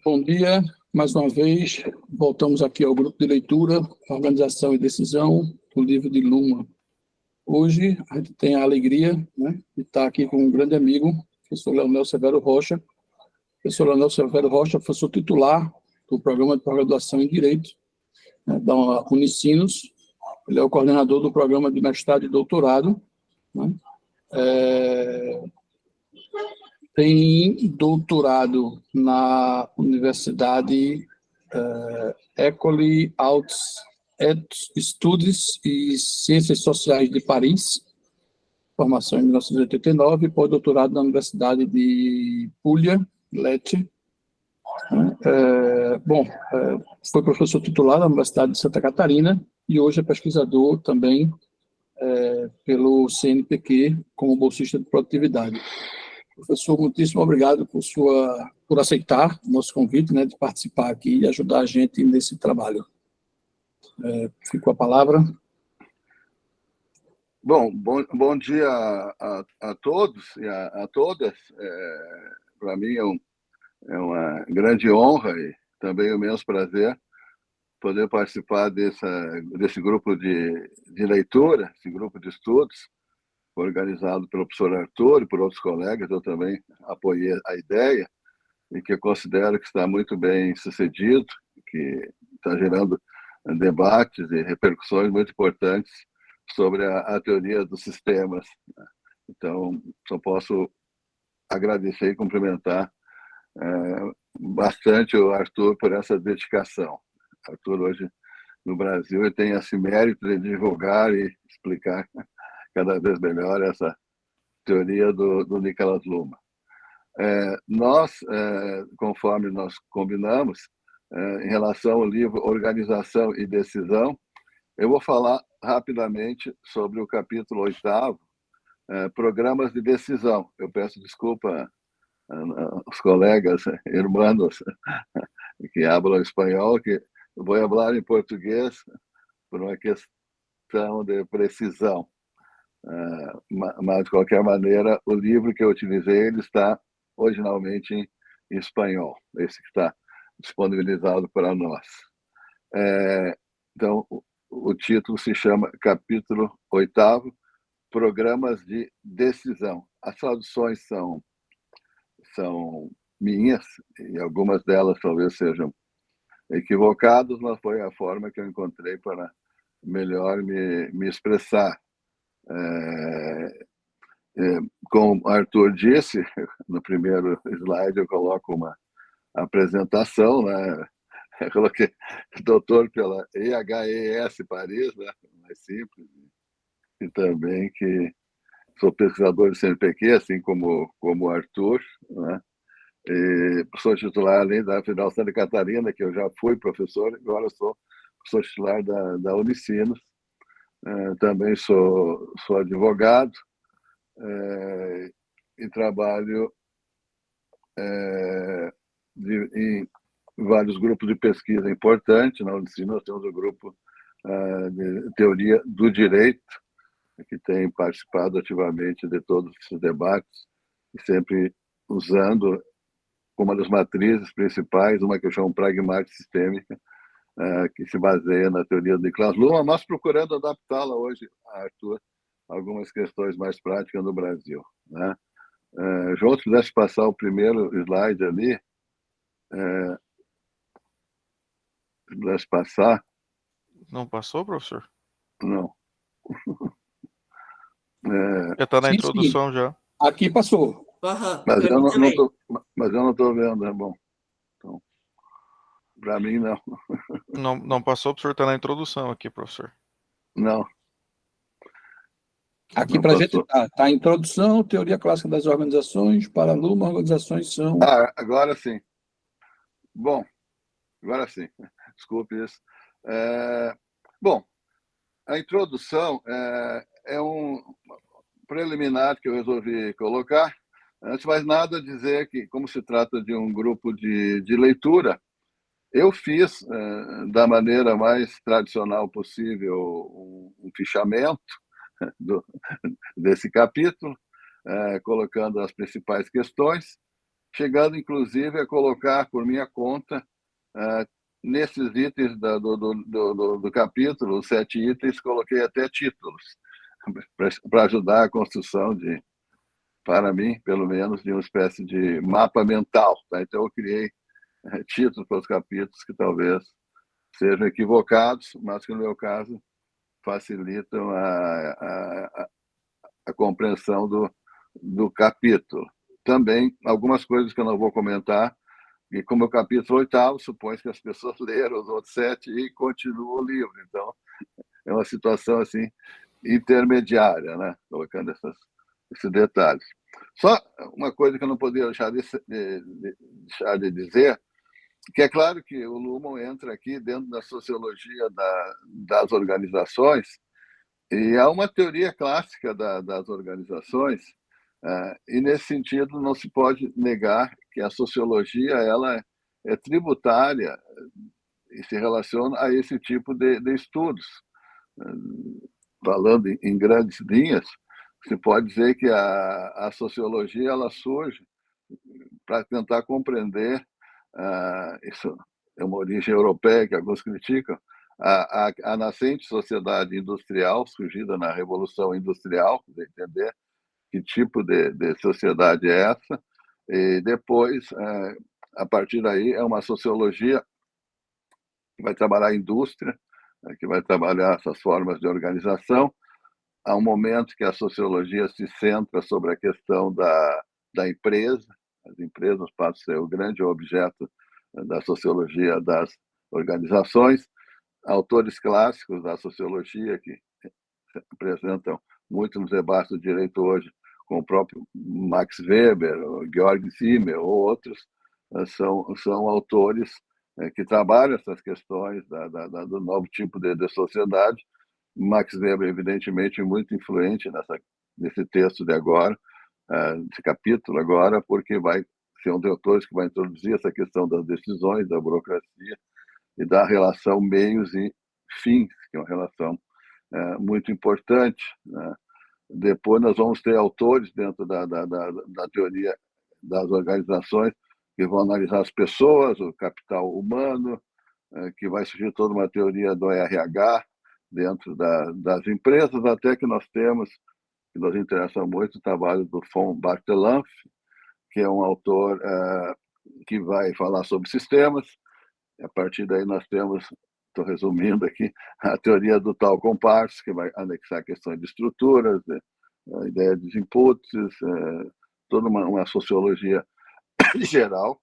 Bom dia, mais uma vez, voltamos aqui ao grupo de leitura, Organização e Decisão, do livro de Luhmann. Hoje, a gente tem a alegria, de estar aqui com um grande amigo, professor Leonel Severo Rocha. Professor Leonel Severo Rocha, professor titular do Programa de Pós-Graduação em Direito, da Unicinos. Ele é o coordenador do Programa de Mestrado e Doutorado. Tem doutorado na Universidade École Hautes Etudes e Ciências Sociais de Paris, formação em 1989, e pós-doutorado na Universidade de Puglia, Lecce. Foi professor titular da Universidade de Santa Catarina e hoje é pesquisador também pelo CNPq como bolsista de produtividade. Professor, muitíssimo obrigado por aceitar o nosso convite, de participar aqui e ajudar a gente nesse trabalho. Fico com a palavra. Bom dia a todos e a todas. Para mim é uma grande honra e também um imenso prazer poder participar desse grupo de leitura, esse grupo de estudos, organizado pelo professor Arthur e por outros colegas. Eu também apoiei a ideia e que eu considero que está muito bem sucedido, que está gerando debates e repercussões muito importantes sobre a teoria dos sistemas. Então, só posso agradecer e cumprimentar bastante o Arthur por essa dedicação. Arthur, hoje, no Brasil, ele tem esse mérito de divulgar e explicar cada vez melhor essa teoria do Niklas Luhmann. Nós, conforme nós combinamos, em relação ao livro Organização e Decisão, eu vou falar rapidamente sobre o capítulo 8º, Programas de Decisão. Eu peço desculpa aos colegas, irmãos, que falam espanhol, que eu vou falar em português por uma questão de precisão. Mas, de qualquer maneira, o livro que eu utilizei ele está originalmente em espanhol, esse que está disponibilizado para nós. Então, o título se chama Capítulo 8º, Programas de Decisão. As traduções são minhas, e algumas delas talvez sejam equivocadas, mas foi a forma que eu encontrei para melhor me expressar. Como Arthur disse, no primeiro slide eu coloco uma apresentação, eu coloquei doutor pela EHES Paris, mais simples, e também que sou pesquisador de CNPq, assim como o Arthur, e professor titular além da Federal Santa Catarina, que eu já fui professor, agora sou professor titular da Unicinos. Também sou advogado e trabalho em vários grupos de pesquisa importantes. Na Unicinos nós temos o grupo de teoria do direito, que tem participado ativamente de todos esses debates e sempre usando como uma das matrizes principais, uma que eu chamo pragmática sistêmica, que se baseia na teoria do Niklas Luhmann, mas procurando adaptá-la hoje, Arthur, a algumas questões mais práticas no Brasil. João, se pudesse passar o primeiro slide ali, se pudesse passar. Não passou, professor? Não. Já está na introdução, sim. Já. Aqui passou. Mas eu não estou vendo, é bom. Então, para mim, não. Não passou, professor, está na introdução aqui, professor. Não. Aqui para a gente está a introdução, teoria clássica das organizações, para Luhmann, organizações são... Agora sim. Bom, agora sim. Desculpe isso. Bom, a introdução é um preliminar que eu resolvi colocar. Antes de mais nada, dizer que, como se trata de um grupo de leitura, eu fiz, da maneira mais tradicional possível, um fichamento desse capítulo, colocando as principais questões, chegando, inclusive, a colocar por minha conta, nesses itens do capítulo, os 7 itens, coloquei até títulos, para ajudar a construção para mim, pelo menos, de uma espécie de mapa mental. Tá? Então, eu criei títulos para os capítulos que talvez sejam equivocados, mas que, no meu caso, facilitam a compreensão do capítulo. Também, algumas coisas que eu não vou comentar, e como é o capítulo 8º, supõe que as pessoas leram os outros 7 e continuam o livro. Então, é uma situação assim intermediária, né? Colocando esses detalhes. Só uma coisa que eu não poderia deixar de dizer, que é claro que o Luhmann entra aqui dentro da sociologia das organizações, e há uma teoria clássica das organizações, e nesse sentido não se pode negar que a sociologia ela é tributária e se relaciona a esse tipo de estudos. Falando em grandes linhas, se pode dizer que a sociologia ela surge para tentar compreender, isso é uma origem europeia que alguns criticam, a nascente sociedade industrial surgida na Revolução Industrial, para entender que tipo de sociedade é essa, e depois, a partir daí, é uma sociologia que vai trabalhar a indústria, que vai trabalhar essas formas de organização. Há um momento que a sociologia se centra sobre a questão da empresa. As empresas passam a ser o grande objeto da sociologia das organizações. Autores clássicos da sociologia que apresentam muito nos debates do direito hoje, como o próprio Max Weber, Georg Simmel ou outros, são autores que trabalham essas questões do novo tipo de sociedade. Max Weber, evidentemente, muito influente nesse texto de agora, desse capítulo agora, porque vai ser um dos autores que vai introduzir essa questão das decisões, da burocracia e da relação meios e fins, que é uma relação muito importante, né? Depois nós vamos ter autores dentro da teoria das organizações que vão analisar as pessoas, o capital humano, que vai surgir toda uma teoria do RH dentro das empresas, até que nós temos, que nos interessa muito, o trabalho do von Barthelemy, que é um autor que vai falar sobre sistemas. A partir daí nós temos, estou resumindo aqui, a teoria do tal comparso, que vai anexar questões de estruturas, a ideia dos inputs, toda uma sociologia geral.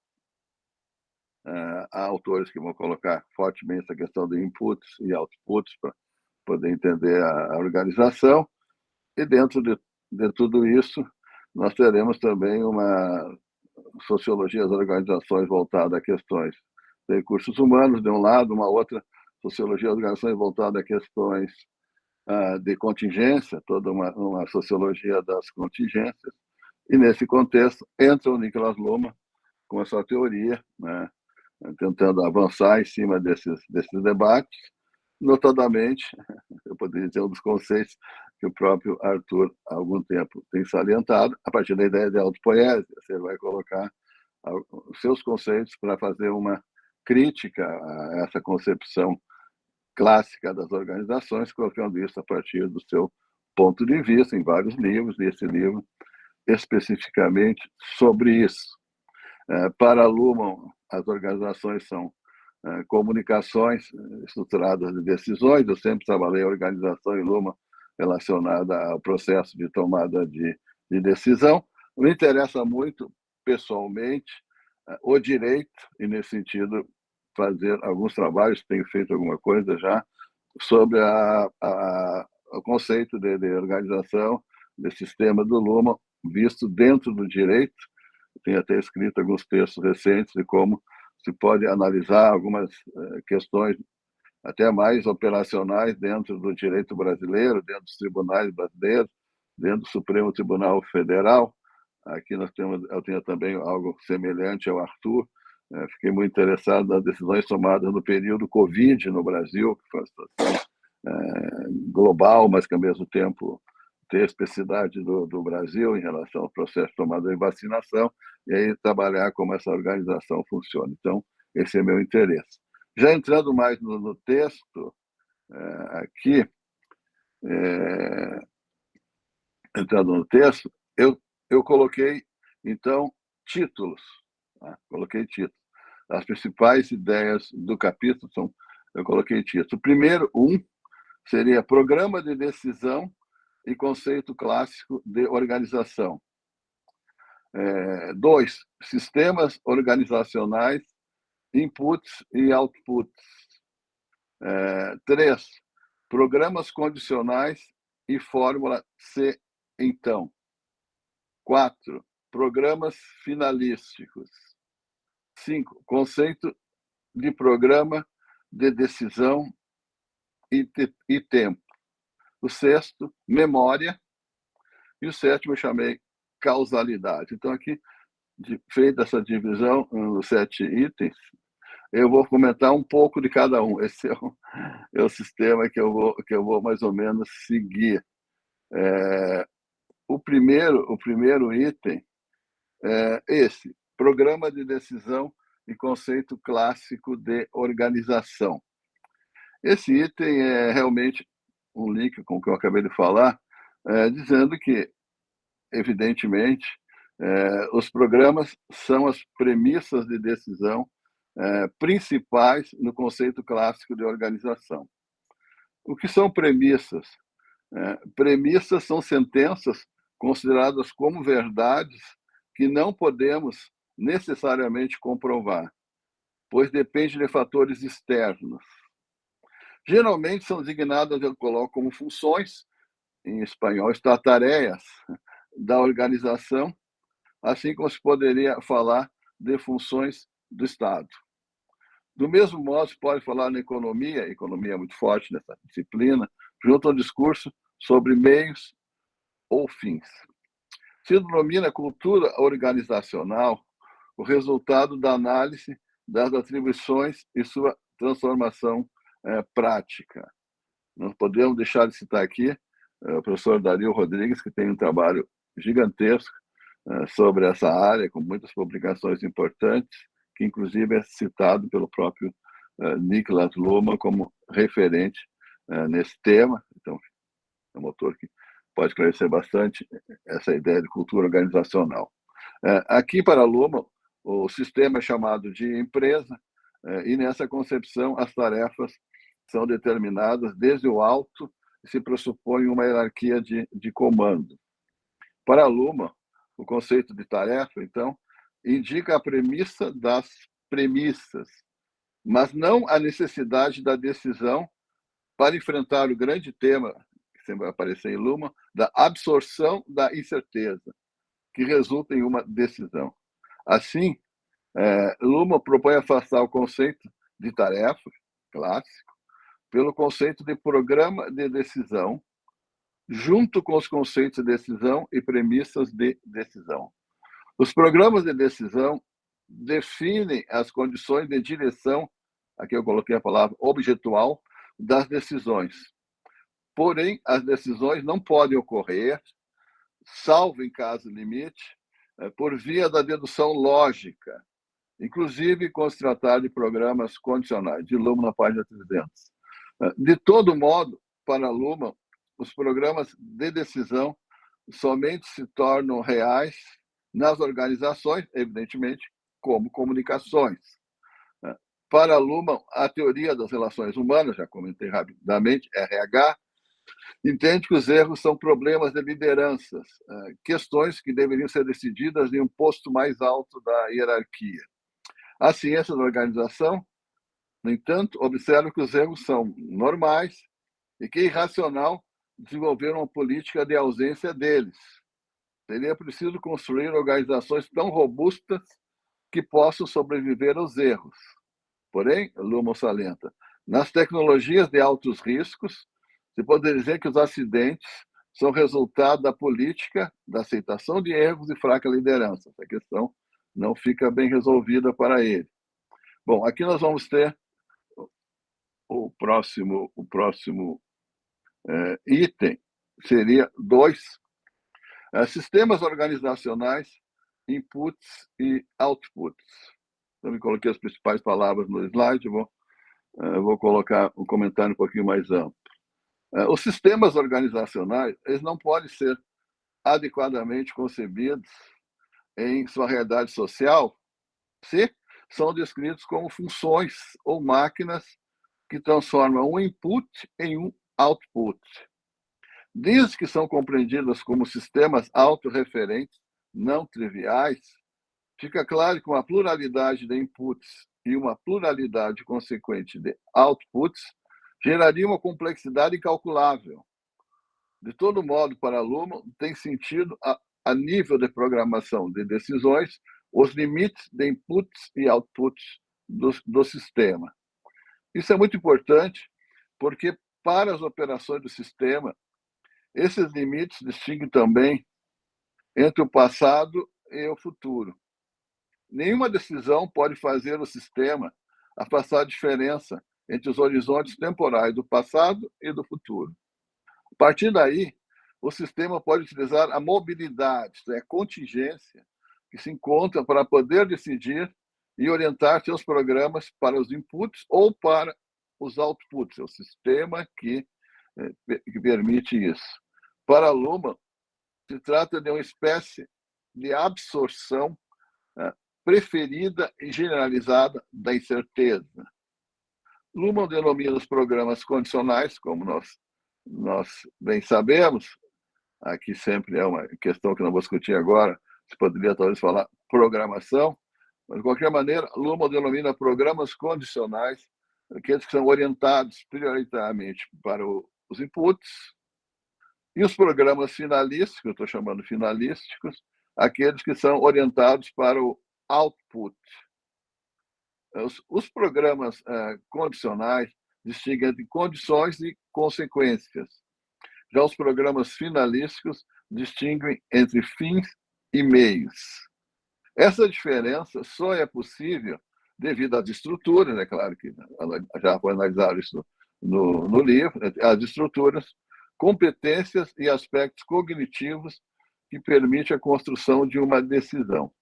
Há autores que vão colocar fortemente essa questão de inputs e outputs para poder entender a organização. E dentro de tudo isso, nós teremos também uma sociologia das organizações voltada a questões de recursos humanos, de um lado, uma outra sociologia das organizações voltada a questões de contingência, toda uma sociologia das contingências. E, nesse contexto, entra o Niklas Luhmann com a sua teoria, né, tentando avançar em cima desses debates, notadamente, eu poderia dizer, um dos conceitos que o próprio Arthur, há algum tempo, tem salientado, a partir da ideia de autopoiesia. Você vai colocar os seus conceitos para fazer uma crítica a essa concepção clássica das organizações, colocando isso a partir do seu ponto de vista, em vários livros, e esse livro especificamente sobre isso. Para Luhmann, as organizações são comunicações estruturadas de decisões. Eu sempre trabalhei em organização em Luhmann relacionada ao processo de tomada de decisão. Me interessa muito, pessoalmente, o direito, e, nesse sentido, fazer alguns trabalhos, tenho feito alguma coisa já, sobre o conceito de organização, de sistema do Luhmann, visto dentro do direito. Tenho até escrito alguns textos recentes de como se pode analisar algumas questões até mais operacionais dentro do direito brasileiro, dentro dos tribunais brasileiros, dentro do Supremo Tribunal Federal. Aqui eu tenho também algo semelhante ao Arthur. Fiquei muito interessado nas decisões tomadas no período Covid no Brasil, que foi uma situação global, mas que, ao mesmo tempo, ter a especificidade do Brasil em relação ao processo de tomada de vacinação e aí trabalhar como essa organização funciona. Então, esse é meu interesse. Já entrando mais no texto, aqui, entrando no texto, eu coloquei, então, títulos. Tá? Coloquei títulos. As principais ideias do capítulo eu coloquei títulos. Primeiro, seria Programa de Decisão e Conceito Clássico de Organização. 2, Sistemas Organizacionais, Inputs e Outputs. 3, Programas Condicionais e Fórmula C, então. 4, Programas Finalísticos. 5, Conceito de Programa de Decisão e Tempo. O 6º, Memória. E o 7º eu chamei Causalidade. Então, aqui, feita essa divisão nos 7 itens, eu vou comentar um pouco de cada um. Esse é o sistema que eu vou mais ou menos seguir. O primeiro item é esse, Programa de Decisão e Conceito Clássico de Organização. Esse item é realmente um link com o que eu acabei de falar, dizendo que, evidentemente, os programas são as premissas de decisão principais no conceito clássico de organização. O que são premissas? Premissas são sentenças consideradas como verdades que não podemos necessariamente comprovar, pois depende de fatores externos. Geralmente são designadas, eu coloco como funções, em espanhol, tareas da organização, assim como se poderia falar de funções do Estado. Do mesmo modo, se pode falar na economia é muito forte nessa disciplina, junto ao discurso sobre meios ou fins. Se denomina cultura organizacional o resultado da análise das atribuições e sua transformação prática. Não podemos deixar de citar aqui o professor Dario Rodrigues, que tem um trabalho gigantesco sobre essa área, com muitas publicações importantes, que inclusive é citado pelo próprio Niklas Luhmann como referente nesse tema. Então, é um autor que pode esclarecer bastante essa ideia de cultura organizacional. Aqui, para Luhmann, o sistema é chamado de empresa, e nessa concepção as tarefas são determinadas desde o alto e se pressupõe uma hierarquia de comando. Para Luhmann, o conceito de tarefa, então, indica a premissa das premissas, mas não a necessidade da decisão para enfrentar o grande tema, que sempre vai aparecer em Luhmann, da absorção da incerteza, que resulta em uma decisão. Assim, Luhmann propõe afastar o conceito de tarefa, clássico, pelo conceito de programa de decisão, junto com os conceitos de decisão e premissas de decisão. Os programas de decisão definem as condições de direção, aqui eu coloquei a palavra objetual, das decisões. Porém, as decisões não podem ocorrer, salvo em caso limite, por via da dedução lógica, inclusive quando se tratar de programas condicionais, de Luhmann na página 300. De todo modo, para Luhmann, os programas de decisão somente se tornam reais nas organizações, evidentemente, como comunicações. Para Luhmann, a teoria das relações humanas, já comentei rapidamente, RH, entende que os erros são problemas de lideranças, questões que deveriam ser decididas em um posto mais alto da hierarquia. A ciência da organização, no entanto, observa que os erros são normais e que é irracional desenvolver uma política de ausência deles. Seria preciso construir organizações tão robustas que possam sobreviver aos erros. Porém, Luhmann salienta, nas tecnologias de altos riscos, se pode dizer que os acidentes são resultado da política, da aceitação de erros e fraca liderança. Essa questão não fica bem resolvida para ele. Bom, aqui nós vamos ter o próximo item, seria 2. Sistemas organizacionais, inputs e outputs. Então, eu coloquei as principais palavras no slide, vou colocar um comentário um pouquinho mais amplo. Os sistemas organizacionais, eles não podem ser adequadamente concebidos em sua realidade social se são descritos como funções ou máquinas que transformam um input em um output. Desde que são compreendidas como sistemas autorreferentes, não triviais, fica claro que uma pluralidade de inputs e uma pluralidade consequente de outputs geraria uma complexidade incalculável. De todo modo, para Luhmann, tem sentido a nível de programação de decisões os limites de inputs e outputs do sistema. Isso é muito importante porque, para as operações do sistema, esses limites distinguem também entre o passado e o futuro. Nenhuma decisão pode fazer o sistema afastar a diferença entre os horizontes temporais do passado e do futuro. A partir daí, o sistema pode utilizar a mobilidade, a contingência, que se encontra para poder decidir e orientar seus programas para os inputs ou para os outputs. É o sistema que permite isso. Para Luhmann, se trata de uma espécie de absorção preferida e generalizada da incerteza. Luhmann denomina os programas condicionais, como nós bem sabemos, aqui sempre é uma questão que não vou discutir agora, se poderia talvez falar programação, mas de qualquer maneira, Luhmann denomina programas condicionais aqueles que são orientados prioritariamente para os inputs, e os programas finalísticos, eu estou chamando finalísticos, aqueles que são orientados para o output. Os programas condicionais distinguem entre condições e consequências. Já os programas finalísticos distinguem entre fins e meios. Essa diferença só é possível devido às estruturas, é claro que já foi analisado isso no livro, as estruturas, competências e aspectos cognitivos que permitem a construção de uma decisão.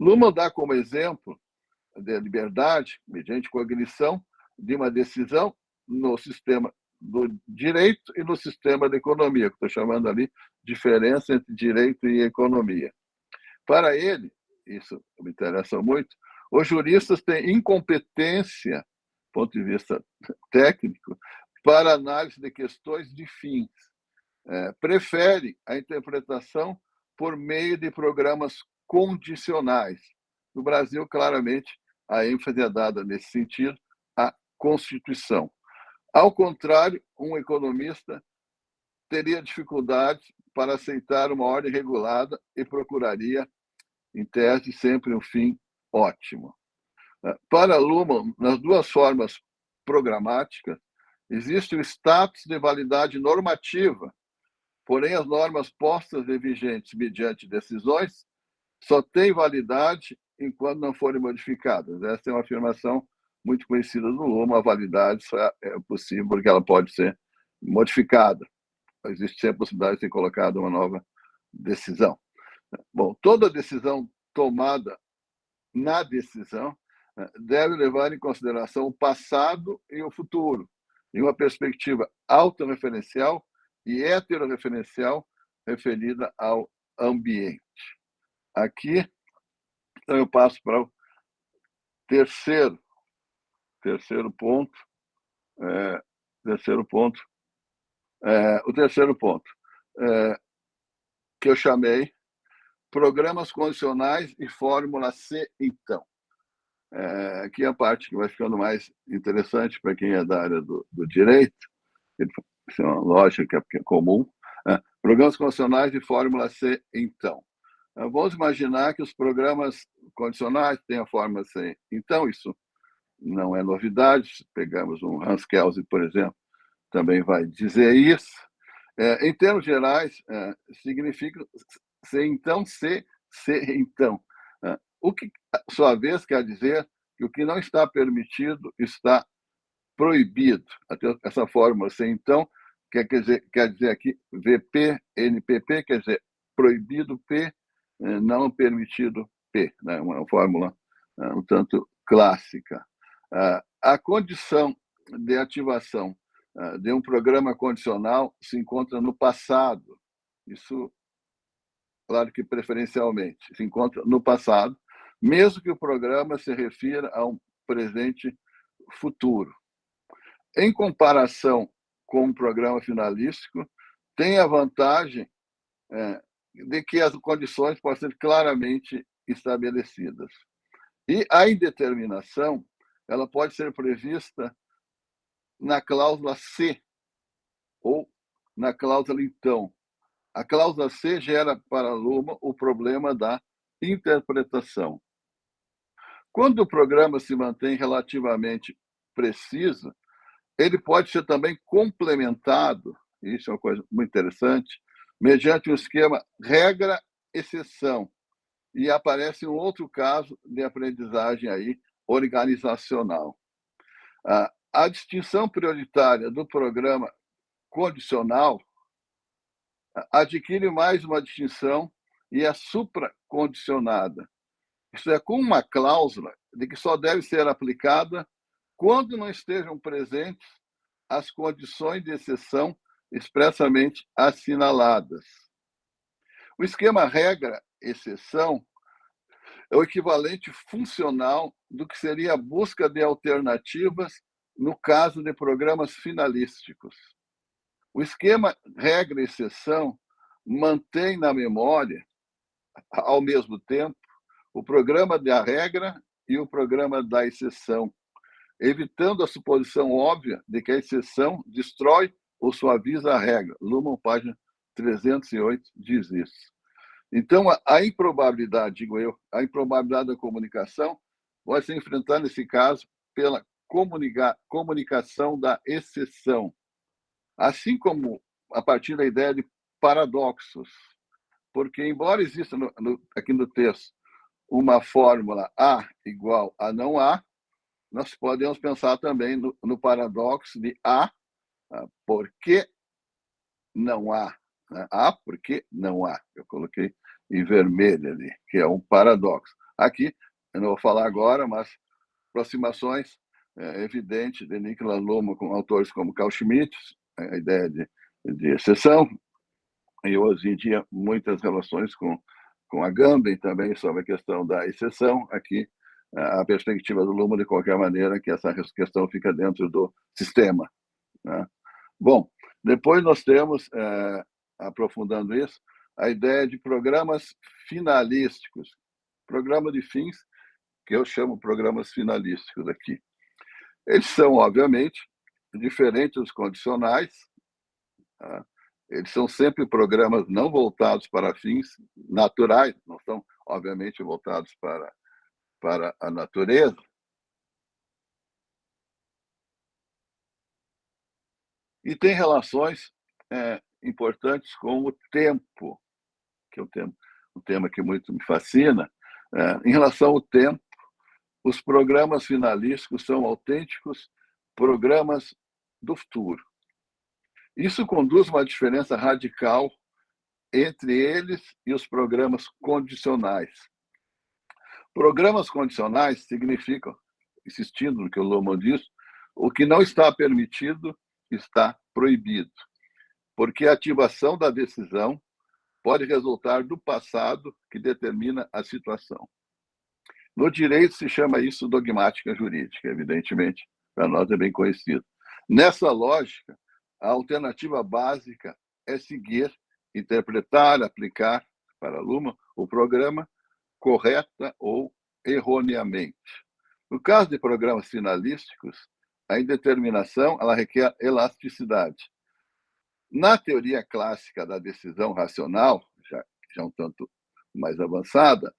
Luhmann dá como exemplo de liberdade, mediante cognição, de uma decisão no sistema do direito e no sistema da economia, que estou chamando ali diferença entre direito e economia. Para ele, isso me interessa muito, os juristas têm incompetência, do ponto de vista técnico, para análise de questões de fins. Prefere a interpretação por meio de programas condicionais. No Brasil, claramente, a ênfase é dada nesse sentido à Constituição. Ao contrário, um economista teria dificuldade para aceitar uma ordem regulada e procuraria, em tese, sempre um fim ótimo. Para Luhmann, nas duas formas programáticas, existe o status de validade normativa, porém as normas postas e vigentes mediante decisões só têm validade enquanto não forem modificadas. Essa é uma afirmação muito conhecida do Luhmann. A validade só é possível porque ela pode ser modificada. Existe sempre a possibilidade de ser colocada uma nova decisão. Bom, toda decisão tomada na decisão deve levar em consideração o passado e o futuro, em uma perspectiva autorreferencial e heterorreferencial referida ao ambiente. Aqui, então, eu passo para o terceiro ponto. O terceiro ponto, que eu chamei programas condicionais e fórmula C, então. Aqui é a parte que vai ficando mais interessante para quem é da área do direito, isso é uma lógica que é comum. Programas condicionais e fórmula C, então. Vamos imaginar que os programas condicionais têm a fórmula C. Então, isso não é novidade. Se pegamos um Hans Kelsen, por exemplo, também vai dizer isso. Em termos gerais, significa C, então, C, então. O que, à sua vez, quer dizer que o que não está permitido está proibido. Até essa fórmula C, então, quer dizer aqui VP, NPP, quer dizer proibido P, não permitido P, né? Uma fórmula um tanto clássica. A condição de ativação de um programa condicional se encontra no passado. Isso, claro que preferencialmente, se encontra no passado, mesmo que o programa se refira a um presente futuro. Em comparação com um programa finalístico, tem a vantagem de que as condições podem ser claramente estabelecidas. E a indeterminação, ela pode ser prevista na cláusula C ou na cláusula então. A cláusula C gera para a Luma o problema da interpretação. Quando o programa se mantém relativamente preciso, ele pode ser também complementado, isso é uma coisa muito interessante, mediante um esquema regra-exceção. E aparece um outro caso de aprendizagem aí organizacional. A distinção prioritária do programa condicional adquire mais uma distinção e é supracondicionada. Isso é, com uma cláusula de que só deve ser aplicada quando não estejam presentes as condições de exceção expressamente assinaladas. O esquema regra-exceção é o equivalente funcional do que seria a busca de alternativas no caso de programas finalísticos. O esquema regra-exceção mantém na memória, ao mesmo tempo, o programa da regra e o programa da exceção, evitando a suposição óbvia de que a exceção destrói ou suaviza a regra. Luhmann, página 308, diz isso. Então, a improbabilidade, digo eu, a improbabilidade da comunicação pode ser enfrentada, nesse caso, pela comunicação da exceção, assim como a partir da ideia de paradoxos, porque, embora exista aqui no texto uma fórmula A igual a não A, nós podemos pensar também no paradoxo de A, porque não há. A, porque não há. Eu coloquei em vermelho ali, que é um paradoxo. Aqui, eu não vou falar agora, mas aproximações evidentes de Niklas Luhmann com autores como Carl Schmitt, a ideia de exceção, e hoje em dia muitas relações com a Agamben também sobre a questão da exceção. Aqui, a perspectiva do Luhmann, de qualquer maneira, que essa questão fica dentro do sistema, né? Bom, depois nós temos, aprofundando isso, a ideia de programas finalísticos, programa de fins, que eu chamo programas finalísticos aqui. Eles são, obviamente, diferentes dos condicionais, tá? Eles são sempre programas não voltados para fins naturais, não são, obviamente, voltados para a natureza. E tem relações importantes com o tempo, que é um tema que muito me fascina. Em relação ao tempo, os programas finalísticos são autênticos programas do futuro. Isso conduz a uma diferença radical entre eles e os programas condicionais. Programas condicionais significam, insistindo no que o Luhmann diz, o que não está permitido está proibido, porque a ativação da decisão pode resultar do passado que determina a situação. No direito se chama isso dogmática jurídica, evidentemente, para nós é bem conhecido. Nessa lógica, a alternativa básica é seguir, interpretar, aplicar, para Luhmann, o programa correta ou erroneamente. No caso de programas finalísticos, a indeterminação ela requer elasticidade. Na teoria clássica da decisão racional, já um tanto mais avançada,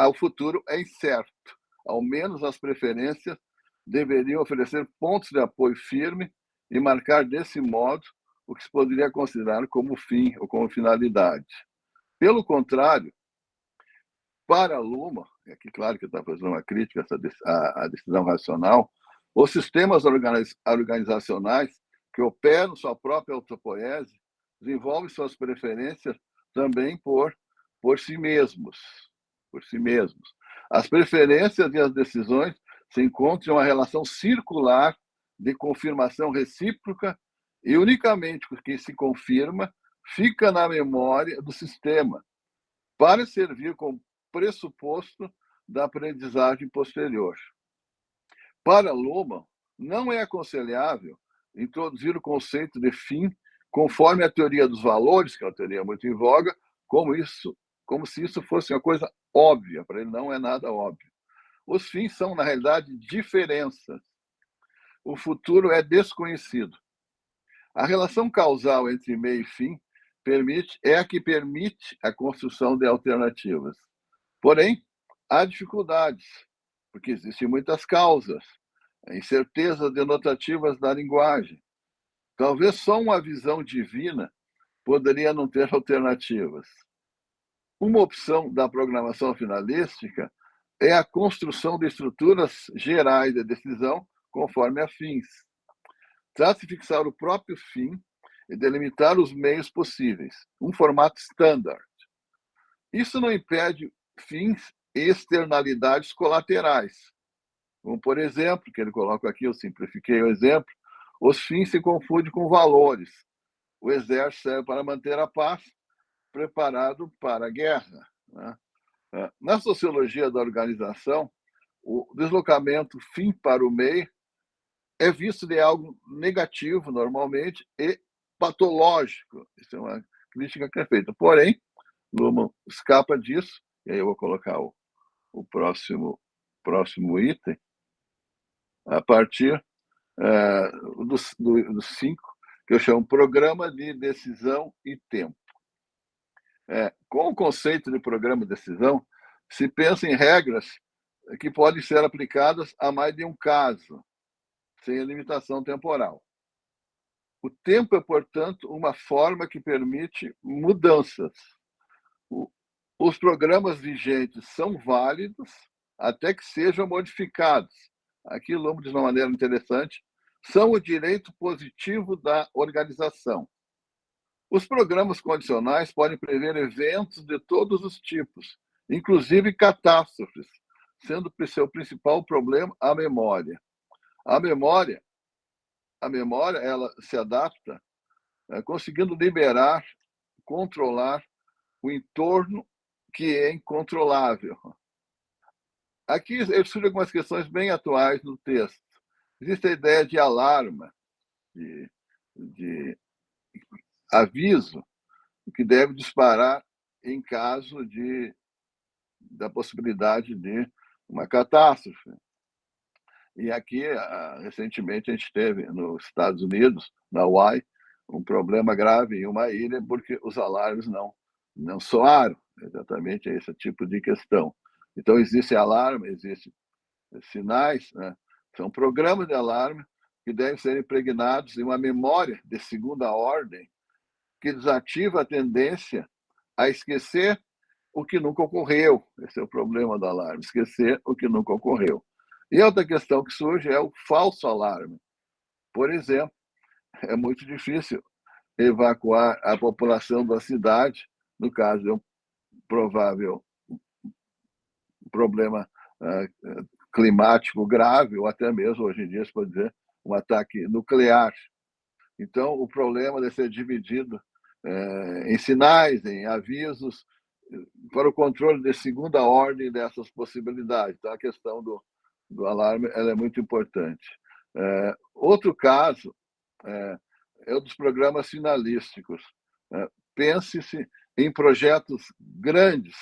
o futuro é incerto. Ao menos as preferências deveriam oferecer pontos de apoio firme e marcar desse modo o que se poderia considerar como fim ou como finalidade. Pelo contrário, para Luhmann, e aqui claro que está fazendo uma crítica à decisão racional, os sistemas organizacionais que operam sua própria autopoiese, desenvolvem suas preferências também por si mesmos. Por si mesmos. As preferências e as decisões se encontram em uma relação circular de confirmação recíproca e unicamente o que se confirma fica na memória do sistema para servir como pressuposto da aprendizagem posterior. Para Luhmann, não é aconselhável introduzir o conceito de fim conforme a teoria dos valores, que é uma teoria muito em voga, como se isso fosse uma coisa óbvia. Para ele não é nada óbvio. Os fins são, na realidade, diferenças. O futuro é desconhecido. A relação causal entre meio e fim é a que permite a construção de alternativas. Porém, há dificuldades, porque existem muitas causas, incertezas denotativas da linguagem. Talvez só uma visão divina poderia não ter alternativas. Uma opção da programação finalística é a construção de estruturas gerais de decisão conforme a fins. Trata-se de fixar o próprio fim e delimitar os meios possíveis, um formato standard. Isso não impede fins e externalidades colaterais, como, por exemplo, que ele coloca aqui, eu simplifiquei o exemplo, os fins se confundem com valores. O exército serve para manter a paz, preparado para a guerra. Na sociologia da organização, o deslocamento fim para o meio é visto de algo negativo, normalmente, e patológico. Isso é uma crítica que é feita. Porém, Luhmann escapa disso, e aí eu vou colocar o próximo item, a partir dos 5, que eu chamo programa de decisão e tempo. Com o conceito de programa de decisão, se pensa em regras que podem ser aplicadas a mais de um caso, sem limitação temporal. O tempo é, portanto, uma forma que permite mudanças. Os programas vigentes são válidos até que sejam modificados. Aqui, Luhmann diz de uma maneira interessante, são o direito positivo da organização. Os programas condicionais podem prever eventos de todos os tipos, inclusive catástrofes, sendo seu principal problema a memória. A memória ela se adapta conseguindo liberar, controlar o entorno que é incontrolável. Aqui surgem algumas questões bem atuais no texto. Existe a ideia de alarma, de aviso, que deve disparar em caso da possibilidade de uma catástrofe. E aqui, recentemente, a gente teve nos Estados Unidos, na Hawaii, um problema grave em uma ilha porque os alarmes não soaram. Exatamente esse tipo de questão. Então, existe alarme, existem sinais, né? São programas de alarme que devem ser impregnados em uma memória de segunda ordem que desativa a tendência a esquecer o que nunca ocorreu. Esse é o problema do alarme, esquecer o que nunca ocorreu. E outra questão que surge é o falso alarme. Por exemplo, é muito difícil evacuar a população da cidade, no caso de um provável problema climático grave, ou até mesmo, hoje em dia, se pode dizer, um ataque nuclear. Então, o problema deve ser dividido em sinais, em avisos, para o controle de segunda ordem dessas possibilidades. Então, a questão do alarme ela é muito importante. Outro caso é o dos programas finalísticos. Pense-se em projetos grandes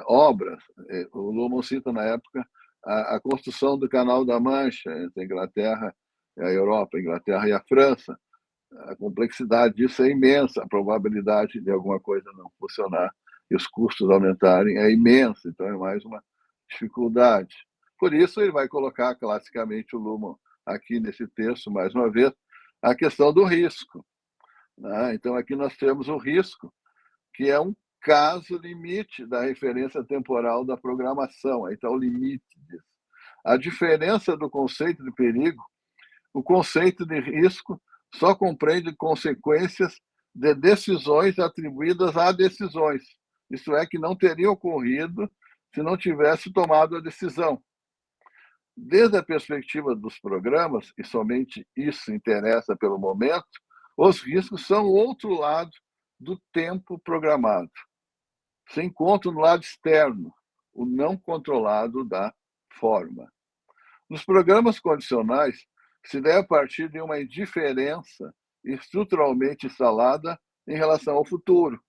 obras. O Luhmann cita, na época, a construção do Canal da Mancha entre a Inglaterra e a Europa, a Inglaterra e a França. A complexidade disso é imensa, a probabilidade de alguma coisa não funcionar e os custos aumentarem é imensa, então é mais uma dificuldade. Por isso, ele vai colocar classicamente o Luhmann aqui nesse texto, mais uma vez, a questão do risco. Então, aqui nós temos o risco, que é um caso limite da referência temporal da programação. Aí está o limite disso. A diferença do conceito de perigo o conceito de risco só compreende consequências de decisões atribuídas a decisões. Isso é, que não teria ocorrido se não tivesse tomado a decisão. Desde a perspectiva dos programas, e somente isso interessa pelo momento, os riscos são o outro lado do tempo programado. Se encontra no lado externo, o não controlado da forma. Nos programas condicionais, se deve partir de uma indiferença estruturalmente instalada em relação ao futuro,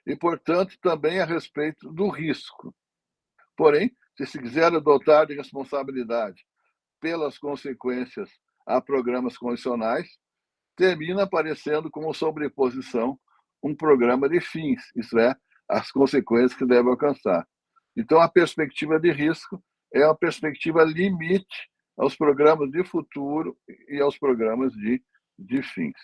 e, portanto, também a respeito do risco. Porém, se quiser adotar de responsabilidade pelas consequências a programas condicionais, termina aparecendo como sobreposição um programa de fins, isso é, as consequências que deve alcançar. Então, a perspectiva de risco é uma perspectiva limite aos programas de futuro e aos programas de fins.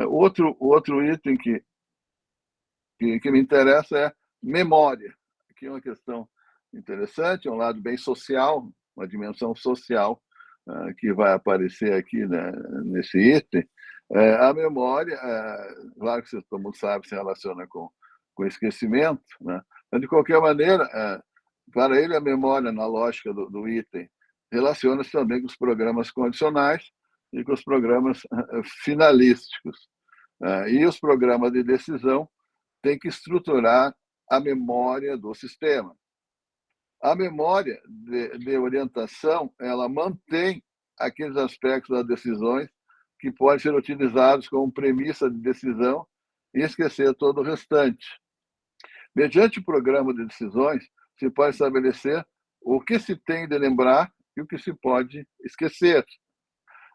Outro item que me interessa é memória. Aqui é uma questão interessante, é um lado bem social, uma dimensão social que vai aparecer aqui, né, nesse item. A memória, claro que todo mundo sabe, se relaciona com esquecimento, né? Mas, de qualquer maneira, para ele, a memória, na lógica do item, relaciona-se também com os programas condicionais e com os programas finalísticos. E os programas de decisão têm que estruturar a memória do sistema. A memória de orientação, ela mantém aqueles aspectos das decisões que podem ser utilizados como premissa de decisão e esquecer todo o restante. Mediante o programa de decisões, se pode estabelecer o que se tem de lembrar e o que se pode esquecer.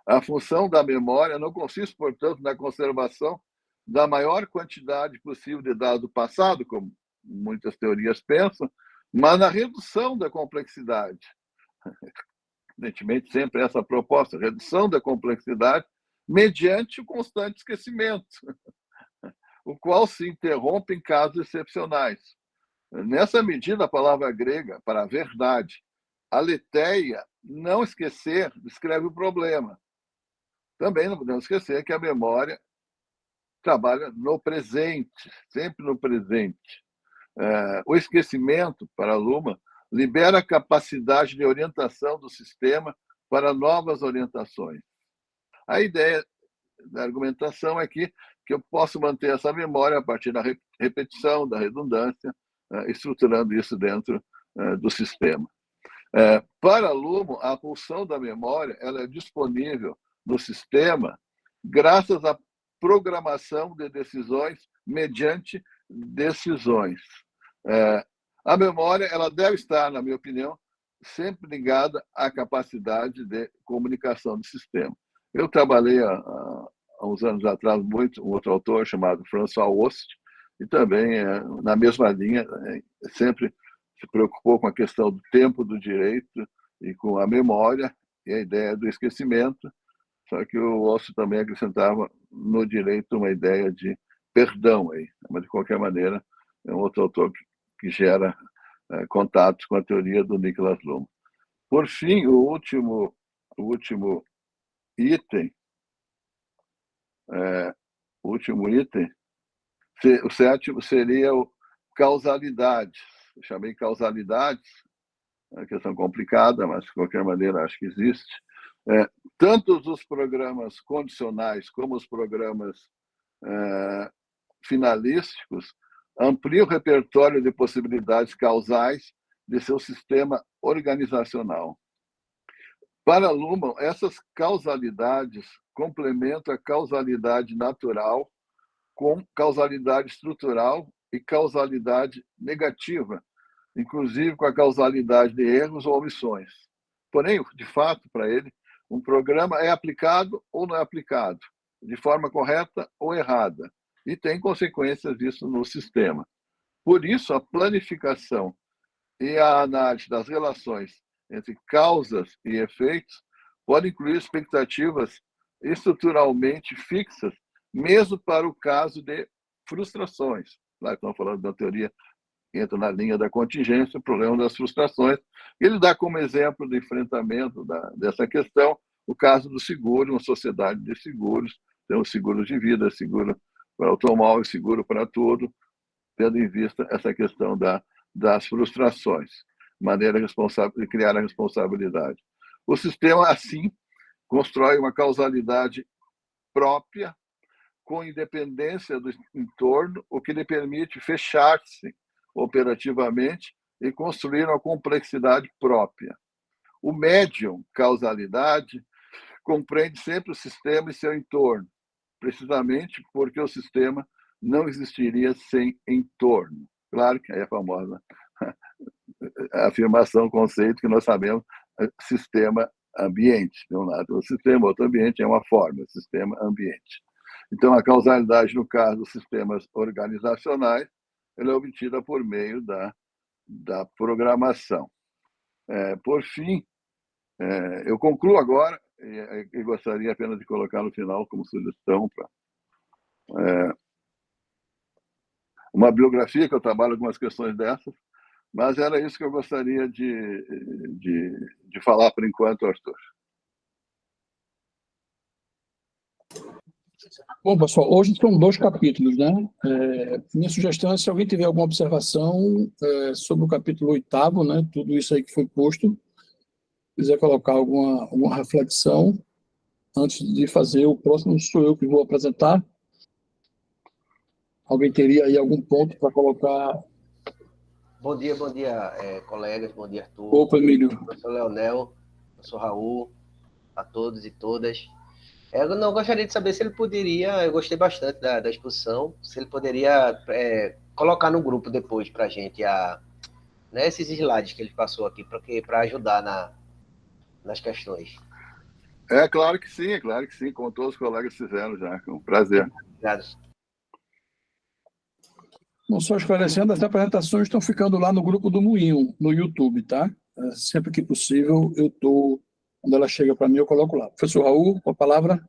A função da memória não consiste, portanto, na conservação da maior quantidade possível de dados do passado, como muitas teorias pensam, mas na redução da complexidade. Evidentemente, sempre essa proposta, redução da complexidade, mediante o constante esquecimento, o qual se interrompe em casos excepcionais. Nessa medida, a palavra grega para a verdade, aletheia, não esquecer, descreve o problema. Também não podemos esquecer que a memória trabalha no presente, sempre no presente. O esquecimento, para a Luhmann, libera a capacidade de orientação do sistema para novas orientações. A ideia da argumentação é que eu posso manter essa memória a partir da repetição, da redundância, estruturando isso dentro do sistema. Para Luhmann, a função da memória ela é disponível no sistema graças à programação de decisões mediante decisões. A memória ela deve estar, na minha opinião, sempre ligada à capacidade de comunicação do sistema. Eu trabalhei há uns anos atrás muito um outro autor chamado François Host, e também, na mesma linha, sempre se preocupou com a questão do tempo do direito e com a memória e a ideia do esquecimento, só que o Host também acrescentava no direito uma ideia de perdão. Mas, de qualquer maneira, é um outro autor que gera contatos com a teoria do Niklas Luhmann. Por fim, o último item, o sétimo seria o causalidades. Eu chamei causalidades, é uma questão complicada, mas de qualquer maneira acho que existe. Tanto os programas condicionais como os programas finalísticos ampliam o repertório de possibilidades causais de seu sistema organizacional. Para Luhmann, essas causalidades complementam a causalidade natural com causalidade estrutural e causalidade negativa, inclusive com a causalidade de erros ou omissões. Porém, de fato, para ele, um programa é aplicado ou não é aplicado, de forma correta ou errada, e tem consequências disso no sistema. Por isso, a planificação e a análise das relações entre causas e efeitos podem incluir expectativas estruturalmente fixas, mesmo para o caso de frustrações. Lá estamos falando da teoria que entra na linha da contingência, o problema das frustrações. Ele dá como exemplo do enfrentamento dessa questão o caso do seguro, uma sociedade de seguros, temos seguro de vida, seguro para automóvel, seguro para tudo, tendo em vista essa questão das frustrações, maneira responsável de criar a responsabilidade. O sistema, assim, constrói uma causalidade própria, com independência do entorno, o que lhe permite fechar-se operativamente e construir uma complexidade própria. O médium causalidade compreende sempre o sistema e seu entorno, precisamente porque o sistema não existiria sem entorno. Claro que é a famosa afirmação, conceito que nós sabemos, sistema ambiente, de um lado. O sistema, outro ambiente é uma forma, sistema ambiente. Então, a causalidade, no caso dos sistemas organizacionais, ela é obtida por meio da programação. Por fim, eu concluo agora, e gostaria apenas de colocar no final como sugestão para uma biografia, que eu trabalho algumas questões dessas, mas era isso que eu gostaria de falar por enquanto, Arthur. Bom, pessoal, hoje são 2 capítulos, né? Minha sugestão é, se alguém tiver alguma observação sobre o capítulo 8º, né? Tudo isso aí que foi posto, quiser colocar alguma reflexão antes de fazer o próximo, sou eu que vou apresentar. Alguém teria aí algum ponto para colocar? Bom dia, colegas, bom dia, Arthur. Opa, Emílio. Eu sou Leonel, eu sou Raul, a todos e todas. Eu não gostaria de saber se ele poderia, eu gostei bastante da exposição, se ele poderia colocar no grupo depois para a gente esses slides que ele passou aqui, para ajudar nas questões. Claro que sim, como todos os colegas fizeram já, com prazer. Obrigado. Não, só esclarecendo, as apresentações estão ficando lá no grupo do Moinho, no YouTube, tá? Sempre que possível, quando ela chega para mim, eu coloco lá. Professor Raul, com a palavra.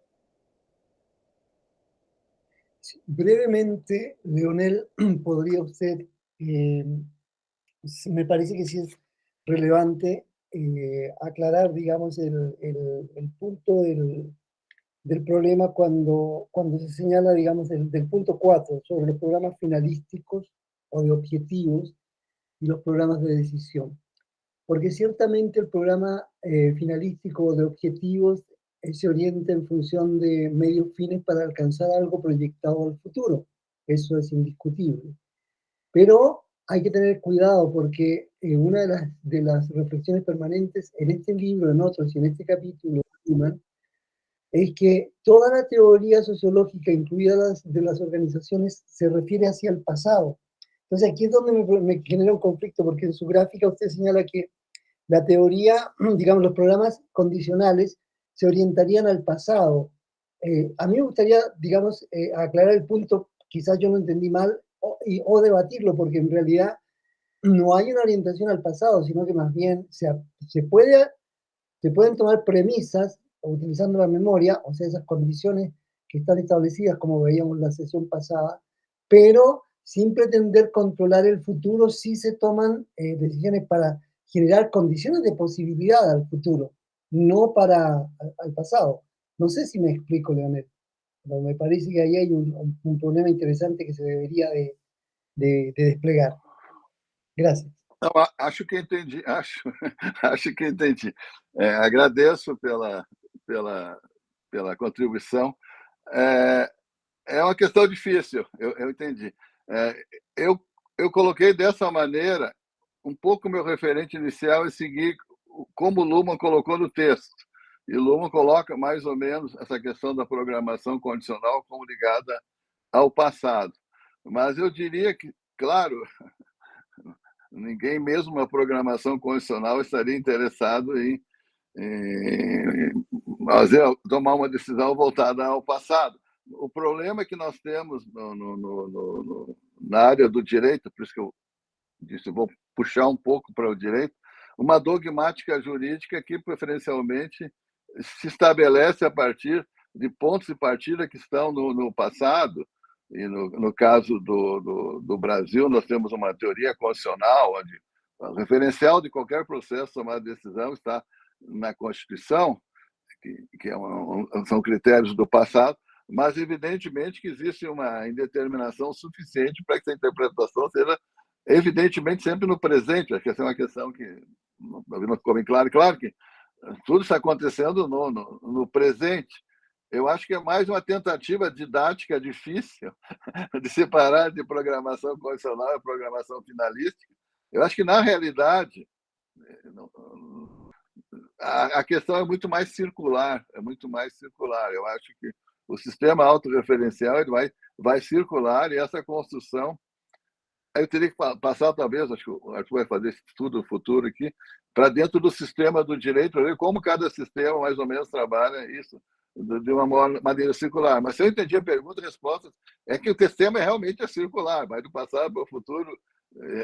Brevemente, Leonel, podría usted, me parece que sí es relevante aclarar, digamos, el punto del problema cuando se señala, digamos, del punto 4, sobre los programas finalísticos o de objetivos y los programas de decisión. Porque ciertamente el programa finalístico o de objetivos se orienta en función de medios fines para alcanzar algo proyectado al futuro. Eso es indiscutible. Pero hay que tener cuidado porque una de las reflexiones permanentes en este libro, en otros y en este capítulo, es que toda la teoría sociológica, incluida de las organizaciones, se refiere hacia el pasado. Entonces aquí es donde me genera un conflicto, porque en su gráfica usted señala que la teoría, digamos, los programas condicionales se orientarían al pasado. A mí me gustaría, digamos, aclarar el punto, quizás yo no entendí mal, o debatirlo, porque en realidad no hay una orientación al pasado, sino que más bien se pueden tomar premisas utilizando la memoria, o sea, esas condiciones que están establecidas, como veíamos en la sesión pasada, pero sin pretender controlar el futuro, sí se toman decisiones para generar condiciones de posibilidad al futuro, no al pasado. No sé si me explico, Leonel, pero me parece que ahí hay un problema interesante que se debería de desplegar. Gracias. Não, acho que entendi, acho que entendi. Agradeço pela contribuição. É uma questão difícil, eu entendi. Eu coloquei dessa maneira, um pouco meu referente inicial é seguir como Luhmann colocou no texto. E Luhmann coloca mais ou menos essa questão da programação condicional como ligada ao passado. Mas eu diria que, claro, ninguém, mesmo uma programação condicional, estaria interessado em tomar uma decisão voltada ao passado. O problema é que nós temos na área do direito, por isso que eu disse, vou puxar um pouco para o direito, uma dogmática jurídica que, preferencialmente, se estabelece a partir de pontos de partida que estão no passado. E no caso do Brasil, nós temos uma teoria constitucional, onde o referencial de qualquer processo de tomar decisão está na Constituição, são critérios do passado, mas evidentemente que existe uma indeterminação suficiente para que essa interpretação seja evidentemente sempre no presente. Acho que essa é uma questão que não ficou bem claro. Claro que tudo está acontecendo no presente. Eu acho que é mais uma tentativa didática difícil de separar de programação condicional e programação finalística. Eu acho que, na realidade, a questão é muito mais circular. Eu acho que o sistema autorreferencial ele vai circular, e essa construção... Eu teria que passar, talvez, acho que o Arthur vai fazer esse estudo futuro aqui, para dentro do sistema do direito, para ver como cada sistema, mais ou menos, trabalha isso de uma maneira circular. Mas se eu entendi a pergunta, a resposta é que o sistema realmente é circular, vai do passado para o futuro.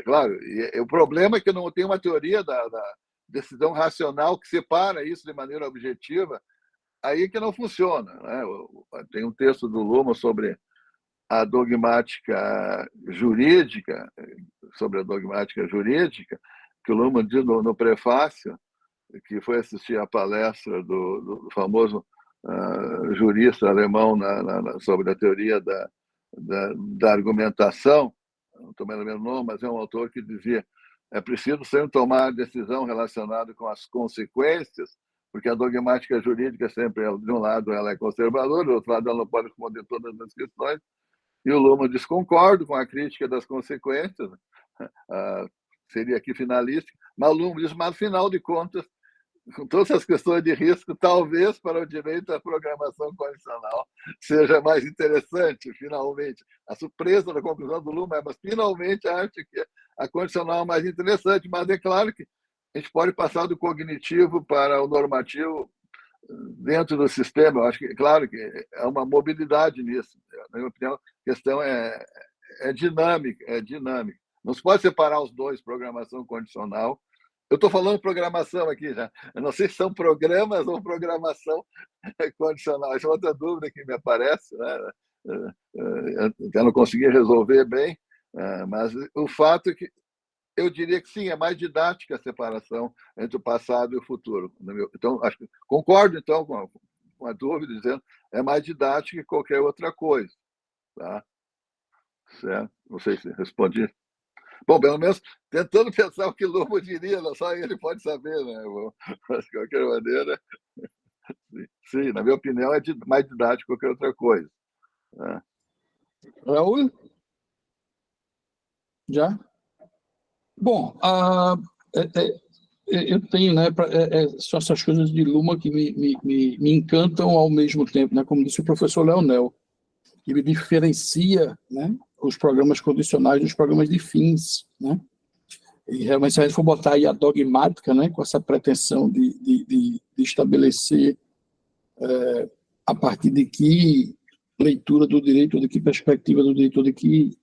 Claro, e o problema é que não tem uma teoria da decisão racional que separa isso de maneira objetiva, aí que não funciona, né? Tem um texto do Luhmann sobre a dogmática jurídica, que o Luhmann diz no prefácio, que foi assistir à palestra do famoso jurista alemão sobre a teoria da argumentação, não estou me lembrando o nome, mas é um autor que dizia: é preciso sempre tomar decisão relacionada com as consequências, porque a dogmática jurídica sempre, de um lado, ela é conservadora, do outro lado, ela não pode responder todas as questões. E o Luhmann diz: concordo com a crítica das consequências, seria aqui finalista, mas o Luhmann diz: mas, afinal de contas, com todas as questões de risco, talvez para o direito a programação condicional seja mais interessante, finalmente. A surpresa da conclusão do Luhmann é: mas finalmente acho que a condicional é mais interessante, mas é claro que a gente pode passar do cognitivo para o normativo dentro do sistema. Eu acho que, claro, que é uma mobilidade nisso. Na minha opinião, a questão é dinâmica, Não se pode separar os dois, programação condicional. Eu estou falando programação aqui já. Eu não sei se são programas ou programação condicional. Essa é outra dúvida que me aparece, né? Eu não consegui resolver bem, mas o fato é que eu diria que sim, é mais didática a separação entre o passado e o futuro. Então, concordo então com a dúvida, dizendo é mais didática que qualquer outra coisa. Tá? Certo? Não sei se respondi. Bom, pelo menos tentando pensar o que Luhmann diria, não só ele pode saber, né? Mas, de qualquer maneira, sim, na minha opinião, é mais didático que qualquer outra coisa. Né? Raul? Já? Bom, eu tenho, né, são essas coisas de Luhmann que me encantam ao mesmo tempo, né? Como disse o professor Leonel, que ele diferencia, né, os programas condicionais dos programas de fins, né? E realmente, se a gente for botar aí a dogmática, né, com essa pretensão de estabelecer a partir de que leitura do direito, de que perspectiva do direito, de que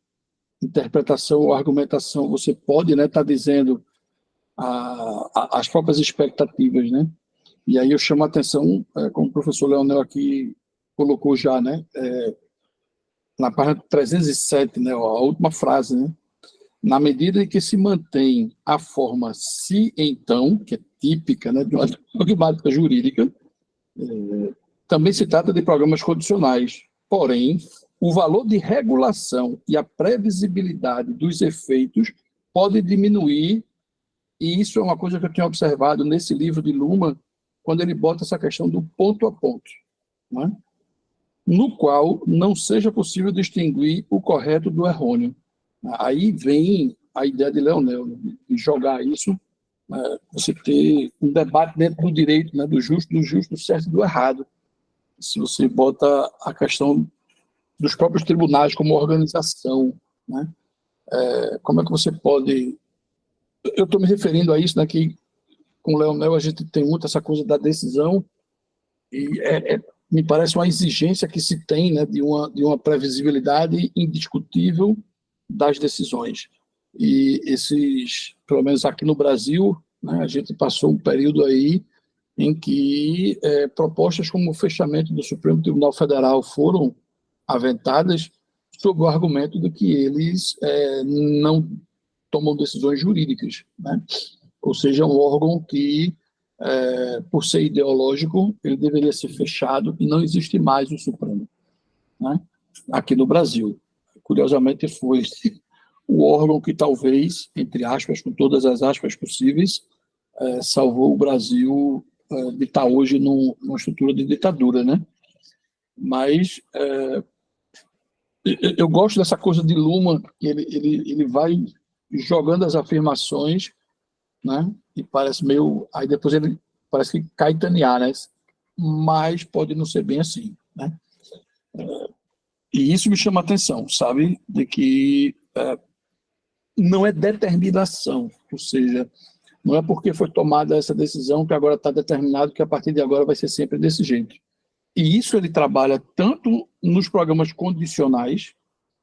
interpretação ou argumentação você pode, né, estar dizendo as próprias expectativas, né? E aí eu chamo a atenção, como o professor Leonel aqui colocou já, né, na página 307, né, a última frase, né? Na medida em que se mantém a forma se então, que é típica, né, de uma dogmática jurídica, também se trata de programas condicionais. Porém, o valor de regulação e a previsibilidade dos efeitos pode diminuir, e isso é uma coisa que eu tinha observado nesse livro de Luhmann, quando ele bota essa questão do ponto a ponto, né? No qual não seja possível distinguir o correto do errôneo. Aí vem a ideia de Leonel, de jogar isso, você ter um debate dentro do direito, né, do justo, do certo e do errado. Se você bota a questão dos próprios tribunais como organização, né? Como é que você pode... Eu estou me referindo a isso, né, que com o Leonel a gente tem muito essa coisa da decisão, e me parece uma exigência que se tem, né, de uma previsibilidade indiscutível das decisões. E pelo menos aqui no Brasil, né, a gente passou um período aí em que propostas como o fechamento do Supremo Tribunal Federal foram aventadas sob o argumento de que eles não tomam decisões jurídicas, né? Ou seja, um órgão que por ser ideológico, ele deveria ser fechado e não existe mais o Supremo, né? Aqui no Brasil. Curiosamente, foi o órgão que talvez, entre aspas, com todas as aspas possíveis, salvou o Brasil de estar hoje numa estrutura de ditadura, né? Mas eu gosto dessa coisa de Luhmann, que ele vai jogando as afirmações, né? E parece meio... Aí depois ele parece que caetanear, né? Mas pode não ser bem assim, né? E isso me chama a atenção, sabe? De que não é determinação, ou seja, não é porque foi tomada essa decisão que agora está determinado que a partir de agora vai ser sempre desse jeito. E isso ele trabalha tanto nos programas condicionais,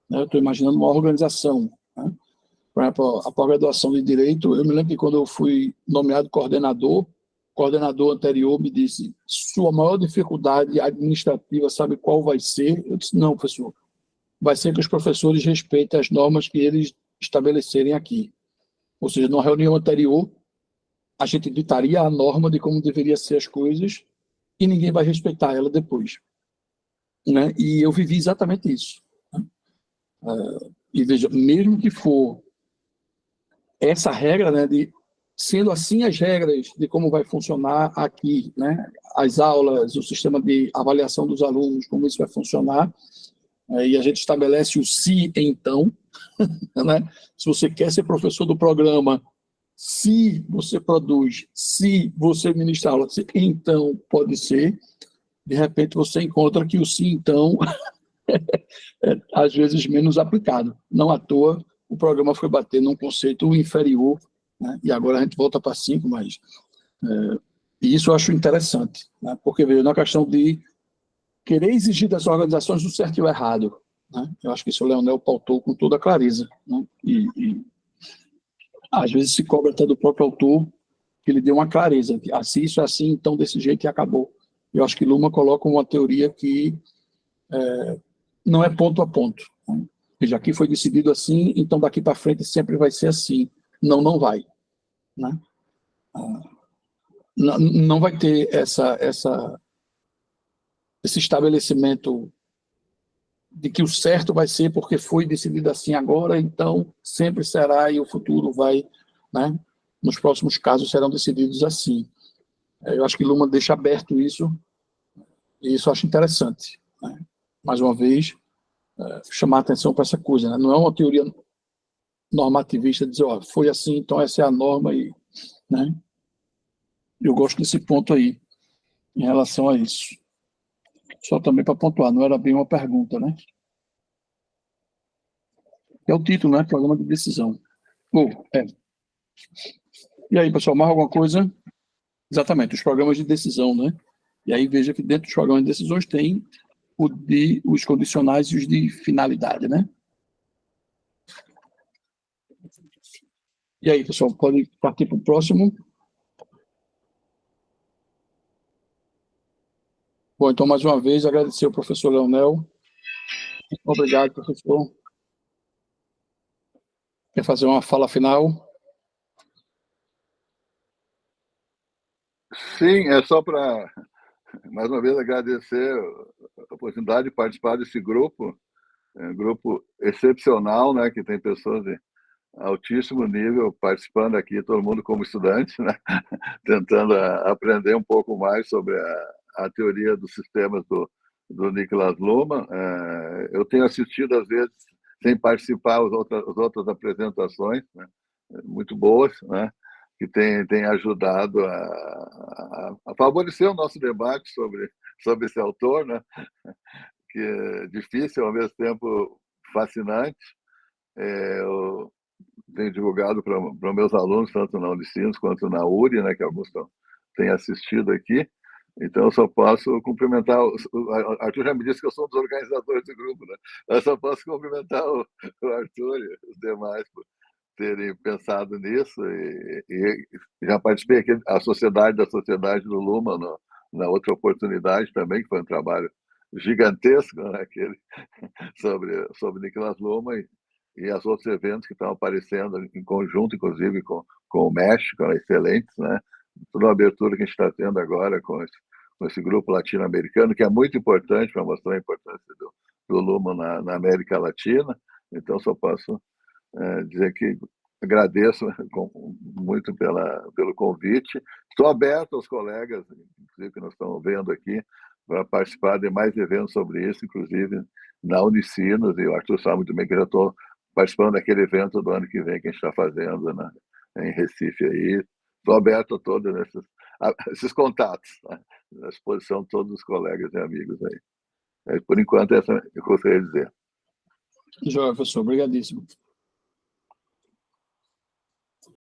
né? Eu estou imaginando uma organização, né? Por exemplo, a pós-graduação de Direito, eu me lembro que quando eu fui nomeado coordenador, o coordenador anterior me disse: sua maior dificuldade administrativa, sabe qual vai ser? Eu disse: não, professor, vai ser que os professores respeitem as normas que eles estabelecerem aqui. Ou seja, numa reunião anterior, a gente ditaria a norma de como deveria ser as coisas e ninguém vai respeitar ela depois, né? E eu vivi exatamente isso, né? E veja, mesmo que for essa regra, né, sendo assim as regras de como vai funcionar aqui, né, as aulas, o sistema de avaliação dos alunos, como isso vai funcionar, e a gente estabelece o se então, né? Se você quer ser professor do programa, se você produz, se você ministra aula, então pode ser. De repente você encontra que o se então é às vezes menos aplicado. Não à toa o programa foi bater num conceito inferior, né? E agora a gente volta para 5, mas e isso eu acho interessante, né? Porque veio na questão de querer exigir das organizações o certo e o errado, né? Eu acho que isso o Leonel pautou com toda clareza, né? E às vezes se cobra até do próprio autor que ele deu uma clareza, que assim, isso é assim, então desse jeito e acabou. Eu acho que Luhmann coloca uma teoria que não é ponto a ponto, né? Já aqui foi decidido assim, então daqui para frente sempre vai ser assim. Não, não vai, né? Não vai ter esse estabelecimento de que o certo vai ser porque foi decidido assim agora, então sempre será e o futuro vai, né? Nos próximos casos serão decididos assim. Eu acho que Luhmann deixa aberto isso, e isso eu acho interessante, né? Mais uma vez, chamar a atenção para essa coisa, né? Não é uma teoria normativista dizer, ó, foi assim, então essa é a norma, e, né? Eu gosto desse ponto aí, em relação a isso. Só também para pontuar, não era bem uma pergunta, né? É o título, né? Programa de decisão. E aí, pessoal, mais alguma coisa? Exatamente, os programas de decisão, né? E aí veja que dentro dos programas de decisões tem os condicionais e os de finalidade, né? E aí, pessoal, pode partir para o próximo. Bom, então, mais uma vez, agradecer ao professor Leonel. Obrigado, professor. Quer fazer uma fala final? Sim, é só para, mais uma vez, agradecer a oportunidade de participar desse grupo, um grupo excepcional, né, que tem pessoas de altíssimo nível participando aqui, todo mundo como estudante, né, tentando aprender um pouco mais sobre a teoria dos sistemas do Niklas Luhmann. Eu tenho assistido, às vezes, sem participar, as outras apresentações, né, muito boas, né, que tem ajudado a favorecer o nosso debate sobre esse autor, né, que é difícil, ao mesmo tempo fascinante. Eu tenho divulgado para meus alunos, tanto na Unicinos quanto na URI, né, que alguns têm assistido aqui. Então, eu só posso cumprimentar... O Arthur já me disse que eu sou um dos organizadores do grupo, né? Eu só posso cumprimentar o Arthur e os demais por terem pensado nisso. E já participei aqui da Sociedade do Luhmann, na outra oportunidade também, que foi um trabalho gigantesco, né, sobre Niklas Luhmann e os outros eventos que estão aparecendo em conjunto, inclusive com o México, excelentes, né? toda a abertura que a gente está tendo agora com esse grupo latino-americano, que é muito importante para mostrar a importância do Luma na América Latina. Então, só posso dizer que agradeço muito pelo convite. Estou aberto aos colegas, inclusive, que nós estamos vendo aqui, para participar de mais eventos sobre isso, inclusive na Unicinos, e o Arthur sabe muito bem que eu já estou participando daquele evento do ano que vem que a gente está fazendo em Recife aí. Estou aberto a todos esses contatos, né? À disposição de todos os colegas e amigos aí. Por enquanto, essa eu gostaria de dizer. Joia, professor. Obrigadíssimo.